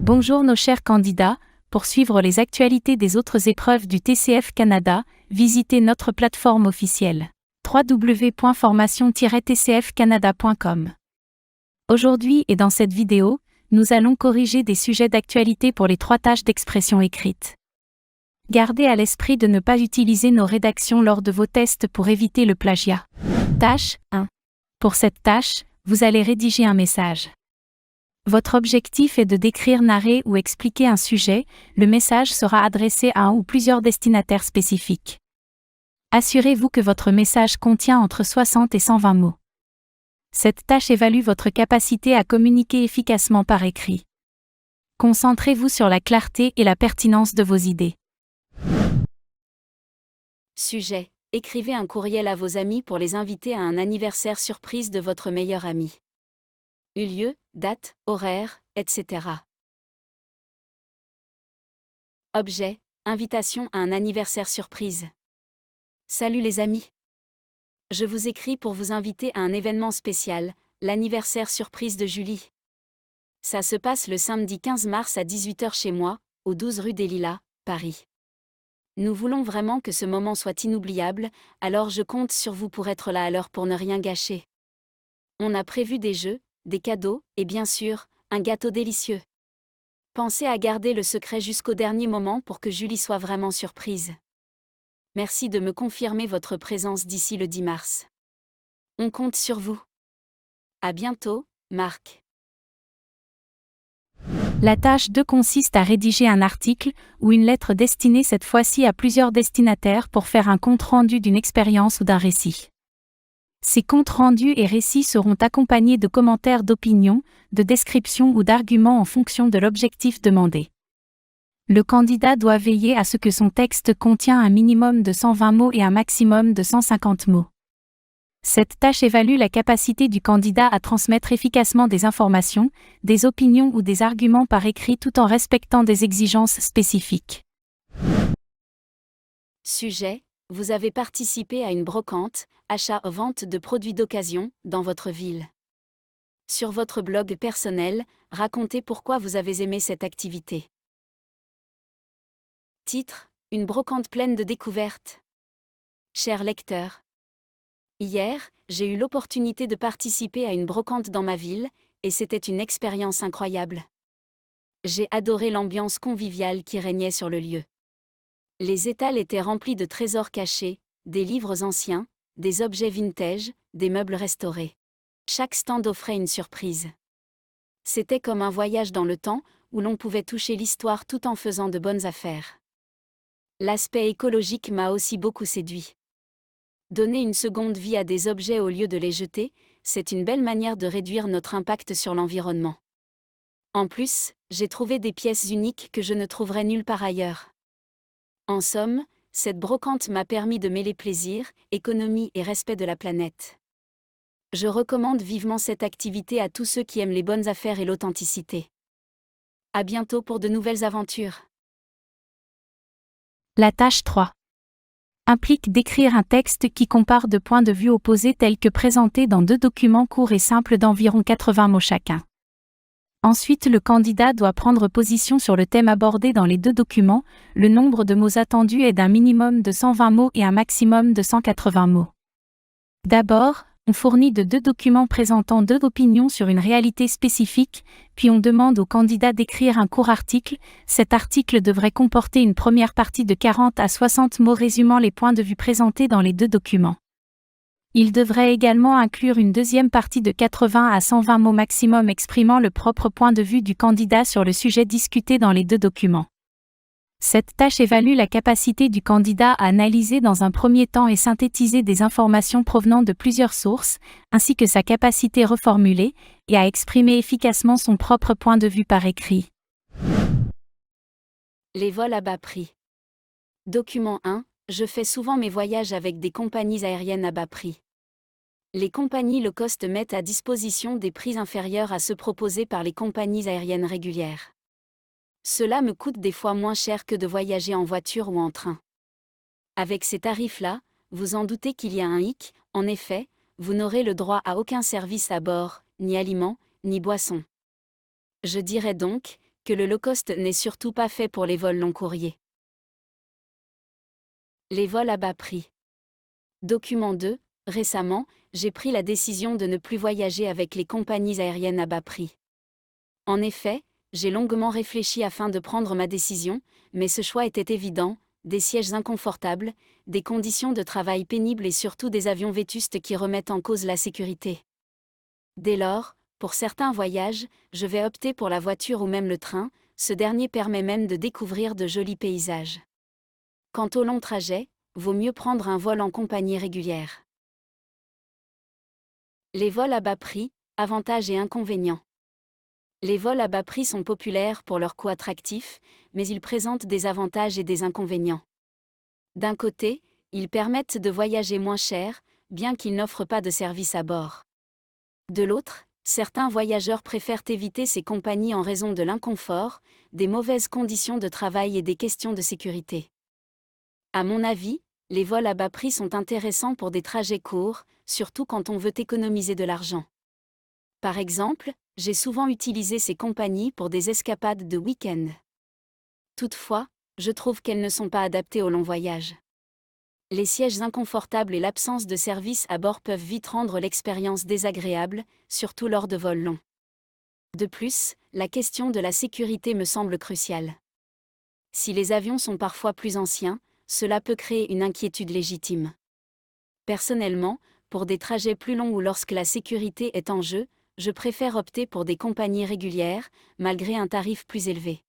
Bonjour nos chers candidats, pour suivre les actualités des autres épreuves du TCF Canada, visitez notre plateforme officielle www.formation-tcfcanada.com. Aujourd'hui et dans cette vidéo, nous allons corriger des sujets d'actualité pour les 3 tâches d'expression écrite. Gardez à l'esprit de ne pas utiliser nos rédactions lors de vos tests pour éviter le plagiat. Tâche 1. Pour cette tâche, vous allez rédiger un message. Votre objectif est de décrire, narrer ou expliquer un sujet. Le message sera adressé à un ou plusieurs destinataires spécifiques. Assurez-vous que votre message contient entre 60 et 120 mots. Cette tâche évalue votre capacité à communiquer efficacement par écrit. Concentrez-vous sur la clarté et la pertinence de vos idées. Sujet. Écrivez un courriel à vos amis pour les inviter à un anniversaire surprise de votre meilleur ami. Lieu, date, horaire, etc. Objet. Invitation à un anniversaire surprise. Salut les amis. Je vous écris pour vous inviter à un événement spécial, l'anniversaire surprise de Julie. Ça se passe le samedi 15 mars à 18h chez moi, au 12 rue des Lilas, Paris. Nous voulons vraiment que ce moment soit inoubliable, alors je compte sur vous pour être là à l'heure pour ne rien gâcher. On a prévu des jeux, des cadeaux, et bien sûr, un gâteau délicieux. Pensez à garder le secret jusqu'au dernier moment pour que Julie soit vraiment surprise. Merci de me confirmer votre présence d'ici le 10 mars. On compte sur vous. À bientôt, Marc. La tâche 2 consiste à rédiger un article ou une lettre destinée cette fois-ci à plusieurs destinataires pour faire un compte-rendu d'une expérience ou d'un récit. Ces comptes rendus et récits seront accompagnés de commentaires d'opinion, de descriptions ou d'arguments en fonction de l'objectif demandé. Le candidat doit veiller à ce que son texte contient un minimum de 120 mots et un maximum de 150 mots. Cette tâche évalue la capacité du candidat à transmettre efficacement des informations, des opinions ou des arguments par écrit tout en respectant des exigences spécifiques. Sujet. Vous avez participé à une brocante, achat-vente de produits d'occasion, dans votre ville. Sur votre blog personnel, racontez pourquoi vous avez aimé cette activité. Titre. Une brocante pleine de découvertes. Cher lecteur. Hier, j'ai eu l'opportunité de participer à une brocante dans ma ville, et c'était une expérience incroyable. J'ai adoré l'ambiance conviviale qui régnait sur le lieu. Les étals étaient remplis de trésors cachés, des livres anciens, des objets vintage, des meubles restaurés. Chaque stand offrait une surprise. C'était comme un voyage dans le temps, où l'on pouvait toucher l'histoire tout en faisant de bonnes affaires. L'aspect écologique m'a aussi beaucoup séduit. Donner une seconde vie à des objets au lieu de les jeter, c'est une belle manière de réduire notre impact sur l'environnement. En plus, j'ai trouvé des pièces uniques que je ne trouverai nulle part ailleurs. En somme, cette brocante m'a permis de mêler plaisir, économie et respect de la planète. Je recommande vivement cette activité à tous ceux qui aiment les bonnes affaires et l'authenticité. À bientôt pour de nouvelles aventures. La tâche 3 implique d'écrire un texte qui compare 2 points de vue opposés tels que présentés dans 2 documents courts et simples d'environ 80 mots chacun. Ensuite, le candidat doit prendre position sur le thème abordé dans les 2 documents. Le nombre de mots attendus est d'un minimum de 120 mots et un maximum de 180 mots. D'abord, on fournit 2 documents présentant 2 opinions sur une réalité spécifique, puis on demande au candidat d'écrire un court article. Cet article devrait comporter une première partie de 40 à 60 mots résumant les points de vue présentés dans les 2 documents. Il devrait également inclure une deuxième partie de 80 à 120 mots maximum exprimant le propre point de vue du candidat sur le sujet discuté dans les 2 documents. Cette tâche évalue la capacité du candidat à analyser dans un premier temps et synthétiser des informations provenant de plusieurs sources, ainsi que sa capacité à reformuler et à exprimer efficacement son propre point de vue par écrit. Les vols à bas prix. Document 1. Je fais souvent mes voyages avec des compagnies aériennes à bas prix. Les compagnies low cost mettent à disposition des prix inférieurs à ceux proposés par les compagnies aériennes régulières. Cela me coûte des fois moins cher que de voyager en voiture ou en train. Avec ces tarifs-là, vous en doutez qu'il y a un hic, en effet, vous n'aurez le droit à aucun service à bord, ni aliments, ni boissons. Je dirais donc que le low-cost n'est surtout pas fait pour les vols long courriers. Les vols à bas prix. Document 2. Récemment, j'ai pris la décision de ne plus voyager avec les compagnies aériennes à bas prix. En effet, j'ai longuement réfléchi afin de prendre ma décision, mais ce choix était évident: des sièges inconfortables, des conditions de travail pénibles et surtout des avions vétustes qui remettent en cause la sécurité. Dès lors, pour certains voyages, je vais opter pour la voiture ou même le train, ce dernier permet même de découvrir de jolis paysages. Quant au long trajet, vaut mieux prendre un vol en compagnie régulière. Les vols à bas prix, avantages et inconvénients. Les vols à bas prix sont populaires pour leur coût attractif, mais ils présentent des avantages et des inconvénients. D'un côté, ils permettent de voyager moins cher, bien qu'ils n'offrent pas de service à bord. De l'autre, certains voyageurs préfèrent éviter ces compagnies en raison de l'inconfort, des mauvaises conditions de travail et des questions de sécurité. À mon avis, les vols à bas prix sont intéressants pour des trajets courts, surtout quand on veut économiser de l'argent. Par exemple, j'ai souvent utilisé ces compagnies pour des escapades de week-end. Toutefois, je trouve qu'elles ne sont pas adaptées aux longs voyages. Les sièges inconfortables et l'absence de service à bord peuvent vite rendre l'expérience désagréable, surtout lors de vols longs. De plus, la question de la sécurité me semble cruciale. Si les avions sont parfois plus anciens, cela peut créer une inquiétude légitime. Personnellement, pour des trajets plus longs ou lorsque la sécurité est en jeu, je préfère opter pour des compagnies régulières, malgré un tarif plus élevé.